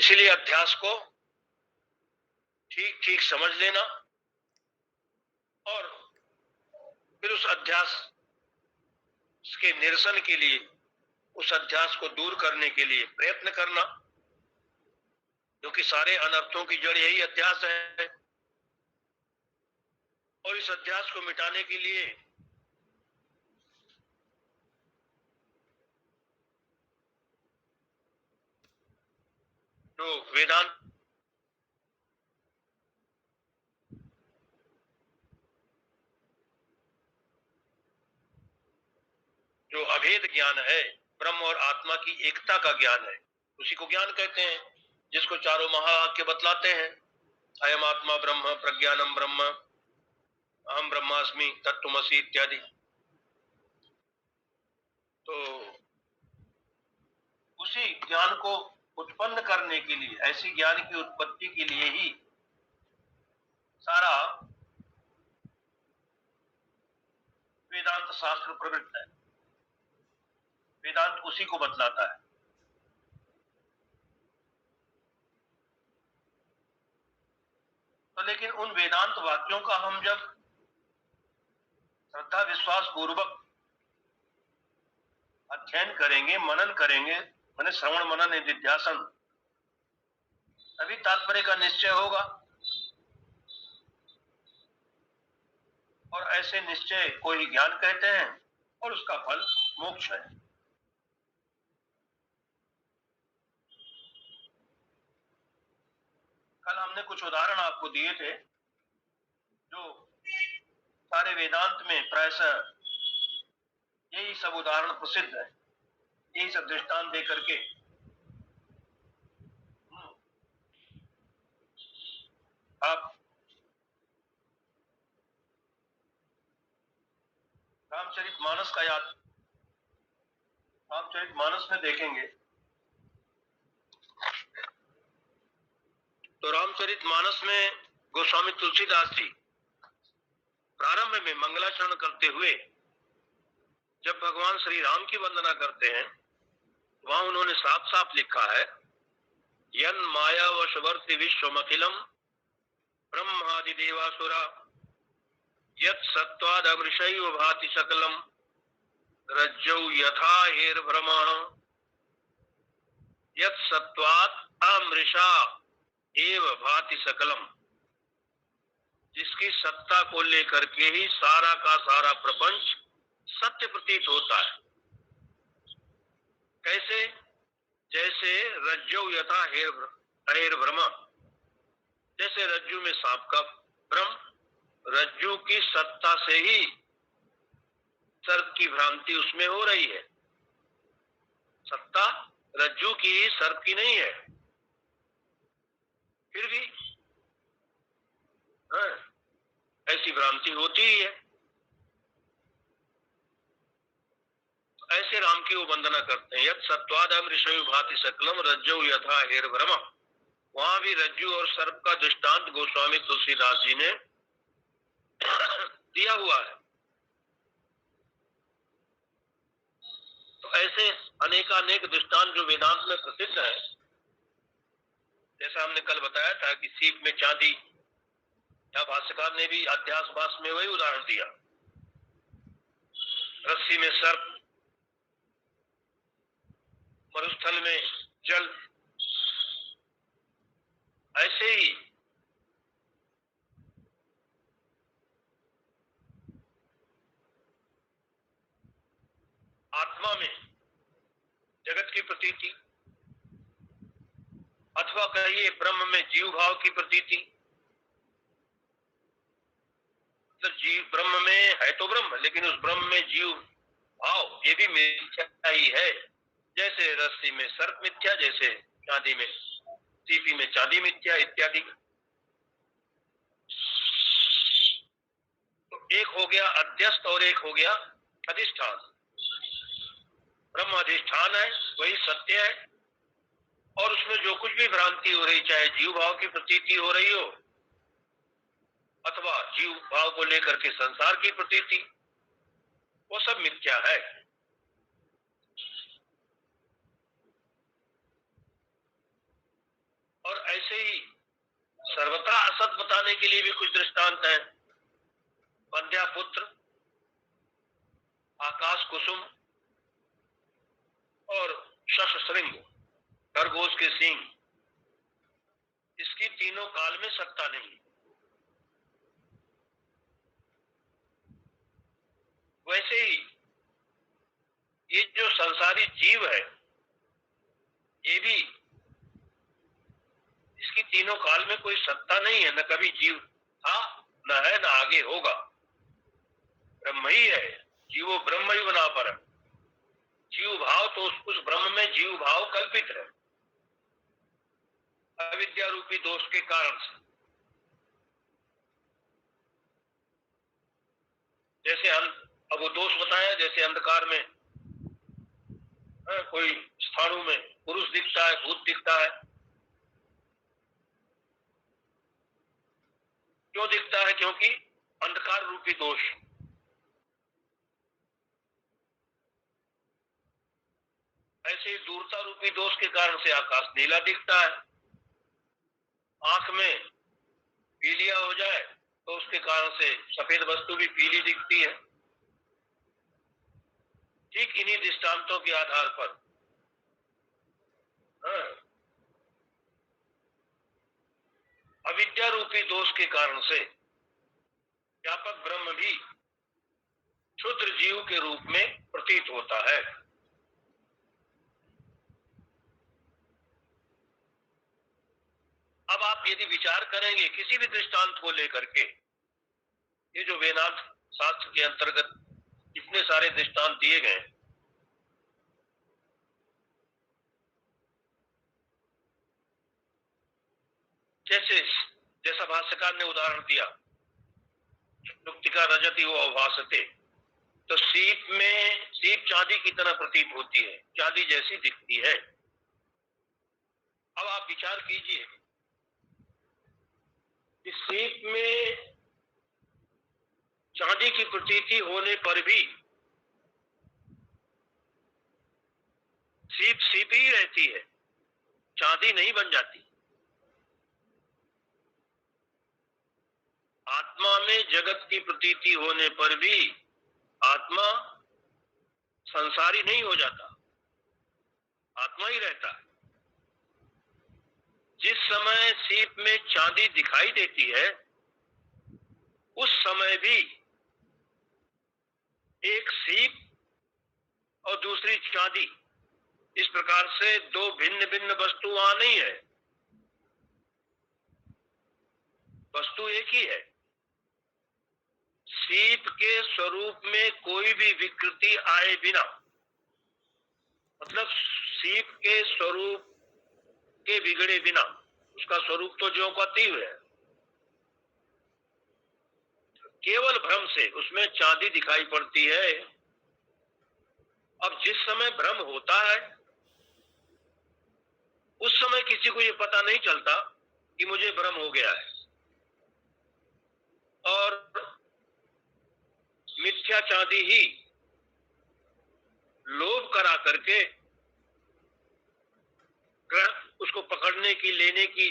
इसलिए अध्यास को ठीक ठीक समझ लेना और फिर उस अध्यास के निरसन के लिए, उस अध्यास को दूर करने के लिए प्रयत्न करना, क्योंकि सारे अनर्थों की जड़ यही अध्यास है। और इस अध्यास को मिटाने के लिए जो वेदांत जो अभेद ज्ञान है, ब्रह्म और आत्मा की एकता का ज्ञान है, उसी को ज्ञान कहते हैं, जिसको चारों महावाक्य बतलाते हैं। अयम आत्मा ब्रह्म, प्रज्ञानम ब्रह्म, अहम ब्रह्मास्मि, तत्त्वमसि इत्यादि। तो उसी ज्ञान को उत्पन्न करने के लिए, ऐसी ज्ञान की उत्पत्ति के लिए ही सारा वेदांत शास्त्र प्रवृत्त है। वेदांत उसी को बतलाता है। तो लेकिन उन वेदांत वाक्यों का हम जब श्रद्धा विश्वास पूर्वक अध्ययन करेंगे, मनन करेंगे, माने श्रवण मनन निधिध्यासन, तभी तात्पर्य का निश्चय होगा। और ऐसे निश्चय को ही ज्ञान कहते हैं और उसका फल मोक्ष है। कल हमने कुछ उदाहरण आपको दिए थे, जो सारे वेदांत में प्रायशः यही सब उदाहरण प्रसिद्ध है, यही सब दृष्टांत दे करके आप रामचरितमानस का याद, रामचरितमानस में देखेंगे तो रामचरितमानस में गोस्वामी तुलसीदास जी प्रारंभ में मंगलाचरण करते हुए जब भगवान श्री राम की वंदना करते हैं, वहां उन्होंने साफ साफ लिखा है, यन माया वशवर्ति विश्वमखिलम ब्रह्मादि देवासुरा यत् सत्वाद अमृषैव भाति सकलम रज्जौ यथा हेरभ्रमा। यत् सत्वाद अमृषा एव भाति सकलम, जिसकी सत्ता को लेकर के ही सारा का सारा प्रपंच सत्य प्रतीत होता है। कैसे? जैसे रज्जौ यथा हेरभ्रमा, जैसे रज्जु में सांप का भ्रम, रज्जु की सत्ता से ही सर्प की भ्रांति उसमें हो रही है। सत्ता रज्जु की ही, सर्प की नहीं है। फिर भी ऐसी भ्रांति होती ही है। ऐसे राम की वो वंदना करते हैं, यत् सत्वादम ऋषयु भाति सकलम रज्जौ यथा हेरभ्रमा। वहां भी रज्जु और सर्प का दृष्टांत गोस्वामी तुलसीदास जी ने दिया हुआ है। तो ऐसे अनेकानेक दृष्टांत जो वेदांत में प्रसिद्ध है, जैसा हमने कल बताया था कि सीप में चांदी, या भाष्यकार ने भी अध्यास भाष में वही उदाहरण दिया, रस्सी में सर्प, मरुस्थल में जल। ऐसे ही आत्मा में जगत की प्रतीति, अथवा कहिए ब्रह्म में जीव भाव की प्रतीति। तो जीव ब्रह्म में है तो ब्रह्म, लेकिन उस ब्रह्म में जीव भाव ये भी मिथ्या ही है। जैसे रस्सी में सर्प मिथ्या, जैसे चांदी में, सीपी में चांदी मिथ्या इत्यादि। तो एक हो गया अध्यस्त और एक हो गया अधिष्ठान। ब्रह्म अधिष्ठान है, वही सत्य है, और उसमें जो कुछ भी भ्रांति हो रही, चाहे जीव भाव की प्रतीति हो रही हो अथवा जीव भाव को लेकर के संसार की प्रतीति, वो सब मिथ्या है। वैसे ही सर्वथा असत बताने के लिए भी कुछ दृष्टांत हैं। बंध्या पुत्र, आकाश कुसुम और शश श्रृंग, खरगोश के सींग, इसकी तीनों काल में सत्ता नहीं। वैसे ही ये जो संसारी जीव है, ये भी, इसकी तीनों काल में कोई सत्ता नहीं है। न कभी जीव था, न है, न आगे होगा। ब्रह्म ही है, जीवो ब्रह्म ही बना पर। जीव भाव तो उस ब्रह्म में जीव भाव कल्पित है, अविद्या रूपी दोष के कारण से। जैसे अब वो दोष बताया, जैसे अंधकार में कोई स्थानों में पुरुष दिखता है, भूत दिखता है। क्यों दिखता है? क्योंकि अंधकार रूपी दोष। ऐसे ही दूरता रूपी दोष के कारण से आकाश नीला दिखता है। आंख में पीलिया हो जाए तो उसके कारण से सफेद वस्तु भी पीली दिखती है। ठीक इन्हीं दृष्टांतों के आधार पर अविद्या रूपी दोष के कारण से व्यापक ब्रह्म भी क्षुद्र जीव के रूप में प्रतीत होता है। अब आप यदि विचार करेंगे किसी भी दृष्टांत को लेकर के, ये जो वेदांत शास्त्र के अंतर्गत इतने सारे दृष्टांत दिए गए, जैसा भाष्यकार ने उदाहरण दिया, का रजति वो अभासते, तो सीप चांदी की तरह प्रतीत होती है, चांदी जैसी दिखती है। अब आप विचार कीजिए, इस सीप में चांदी की प्रतीति होने पर भी सीप ही रहती है, चांदी नहीं बन जाती। आत्मा में जगत की प्रतीति होने पर भी आत्मा संसारी नहीं हो जाता, आत्मा ही रहता है। जिस समय सीप में चांदी दिखाई देती है, उस समय भी एक सीप और दूसरी चांदी, इस प्रकार से दो भिन्न भिन्न वस्तु वहां नहीं है, वस्तु एक ही है। सीप के स्वरूप में कोई भी विकृति आए बिना, मतलब सीप के स्वरूप के बिगड़े बिना, उसका स्वरूप तो ज्यों का त्यों है, केवल भ्रम से उसमें चांदी दिखाई पड़ती है। अब जिस समय भ्रम होता है, उस समय किसी को ये पता नहीं चलता कि मुझे भ्रम हो गया है, और मिथ्या चांदी ही लोभ करा करके उसको पकड़ने की, लेने की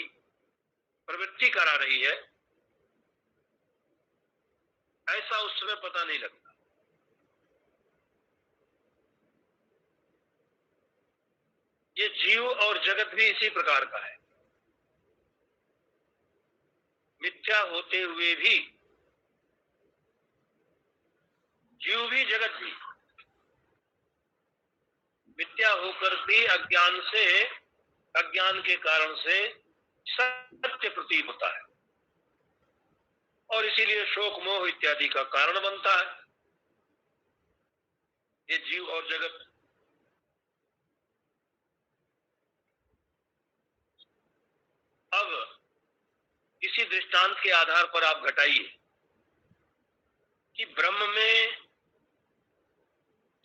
प्रवृत्ति करा रही है, ऐसा उस समय पता नहीं लगता। ये जीव और जगत भी इसी प्रकार का है। मिथ्या होते हुए भी जीव भी जगत भी मिथ्या होकर भी अज्ञान के कारण से सत्य प्रतीत होता है, और इसीलिए शोक मोह इत्यादि का कारण बनता है। ये जीव और जगत। अब इसी दृष्टांत के आधार पर आप घटाइए कि ब्रह्म में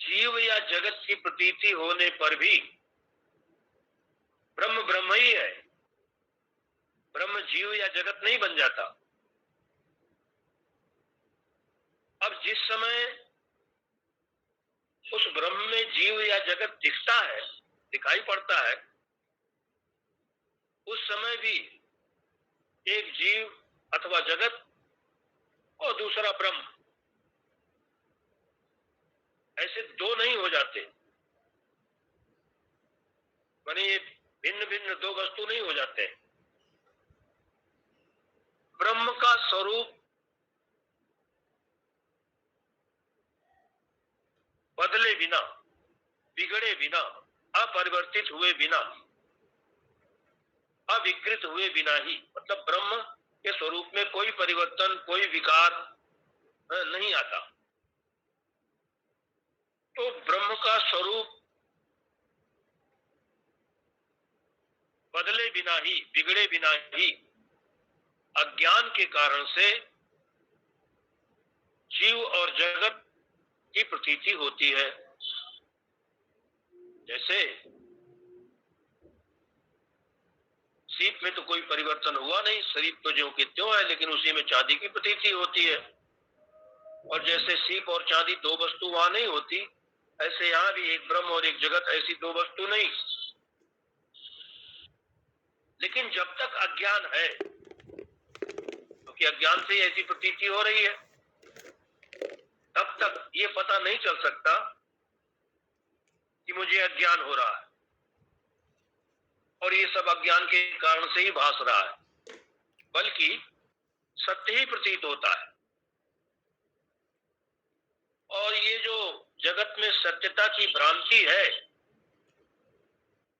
जीव या जगत की प्रतीति होने पर भी ब्रह्म ब्रह्म ही है, ब्रह्म जीव या जगत नहीं बन जाता। अब जिस समय उस ब्रह्म में जीव या जगत दिखता है, दिखाई पड़ता है, उस समय भी एक जीव अथवा जगत और दूसरा ब्रह्म, ऐसे दो नहीं हो जाते। माने ये भिन्न भिन्न दो वस्तु नहीं हो जाते। ब्रह्म का स्वरूप बदले बिना, बिगड़े बिना, अपरिवर्तित हुए बिना, अविकृत हुए बिना ही, मतलब ब्रह्म के स्वरूप में कोई परिवर्तन, कोई विकार नहीं आता। तो ब्रह्म का स्वरूप बदले बिना ही, बिगड़े बिना ही अज्ञान के कारण से जीव और जगत की प्रतीति होती है। जैसे सीप में तो कोई परिवर्तन हुआ नहीं, शरीर तो ज्यों के त्यों है, लेकिन उसी में चांदी की प्रतीति होती है। और जैसे सीप और चांदी दो वस्तु वहां नहीं होती, ऐसे यहां भी एक ब्रह्म और एक जगत, ऐसी दो वस्तु नहीं। लेकिन जब तक अज्ञान है, क्योंकि अज्ञान से ऐसी प्रतीति हो रही है, तब तक ये पता नहीं चल सकता कि मुझे अज्ञान हो रहा है और ये सब अज्ञान के कारण से ही भास रहा है, बल्कि सत्य ही प्रतीत होता है। और ये जो जगत में सत्यता की भ्रांति है,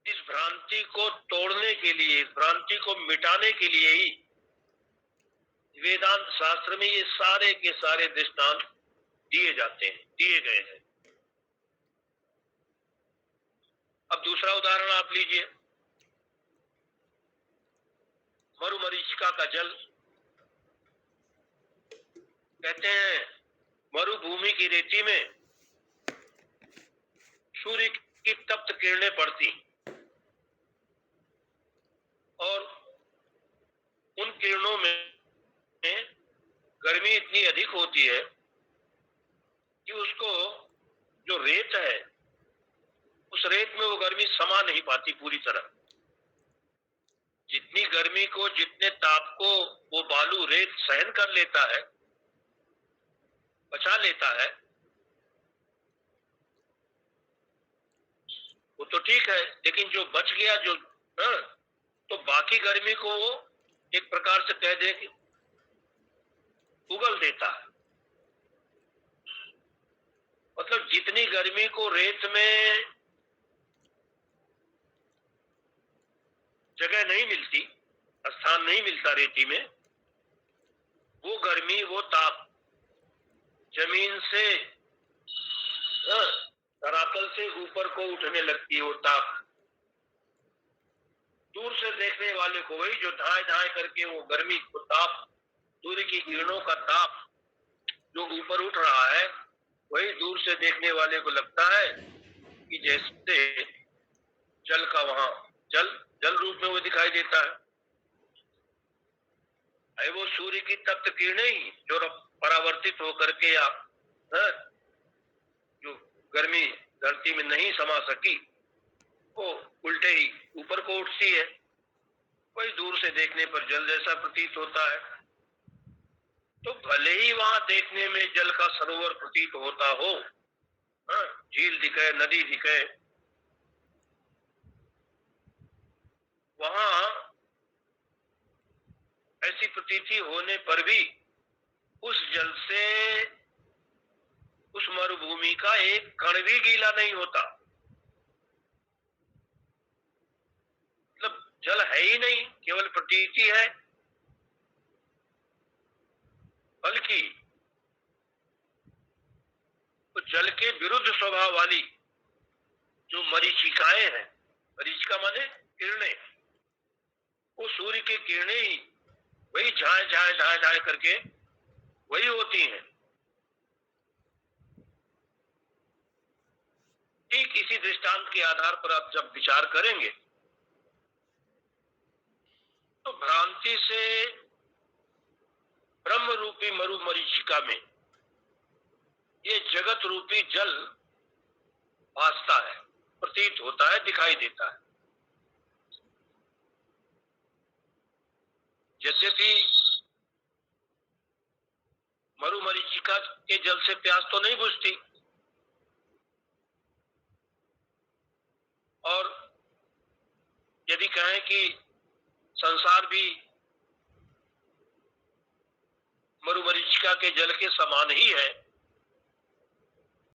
इस भ्रांति को तोड़ने के लिए, इस भ्रांति को मिटाने के लिए ही वेदांत शास्त्र में ये सारे के सारे दृष्टांत दिए जाते हैं, दिए गए हैं। अब दूसरा उदाहरण आप लीजिए, मरुमरीचिका का जल। कहते हैं मरुभूमि की रेती में सूर्य की तप्त किरणें पड़ती और उन किरणों में गर्मी इतनी अधिक होती है कि उसको, जो रेत है, उस रेत में वो गर्मी समा नहीं पाती पूरी तरह। जितनी गर्मी को, जितने ताप को वो बालू रेत सहन कर लेता है, बचा लेता है, वो तो ठीक है। लेकिन जो बच गया, जो तो बाकी गर्मी को वो एक प्रकार से कह दे कि उगल देता है। मतलब जितनी गर्मी को रेत में जगह नहीं मिलती, स्थान नहीं मिलता रेती में, वो गर्मी, वो ताप जमीन से, धरातल से ऊपर को उठने लगती है। वो ताप दूर से देखने वाले को, वही जो धाए धाए करके वो गर्मी को, ताप, सूर्य की किरणों का ताप जो ऊपर उठ रहा है, वही दूर से देखने वाले को लगता है कि जैसे जल का, वहां जल रूप में वो दिखाई देता है। अरे वो सूर्य की तप्त किरणें ही जो परावर्तित होकर के, या जो गर्मी धरती में नहीं समा सकी, वो उल्टे ही ऊपर को उठती है। वही दूर से देखने पर जल जैसा प्रतीत होता है। तो भले ही वहां देखने में जल का सरोवर प्रतीत होता हो, झील दिखे, नदी दिखे, वहां ऐसी प्रतीति होने पर भी उस जल से उस मरुभूमि का एक कण भी गीला नहीं होता। मतलब जल है ही नहीं, केवल प्रतीति है। बल्कि तो जल के विरुद्ध स्वभाव वाली जो मरीचिकाएं हैं, मरीचिका माने किरणें, वो सूर्य की किरणें ही वही झाए झाए झाए झाए करके वही होती हैं। ठीक इसी दृष्टांत के आधार पर आप जब विचार करेंगे तो भ्रांति से ब्रह्म रूपी मरुमरीचिका में ये जगत रूपी जल भासता है, प्रतीत होता है, दिखाई देता है। यद्यपि मरुमरीचिका के जल से प्यास तो नहीं बुझती, और यदि कहें कि संसार भी मरुमरीचिका के जल के समान ही है,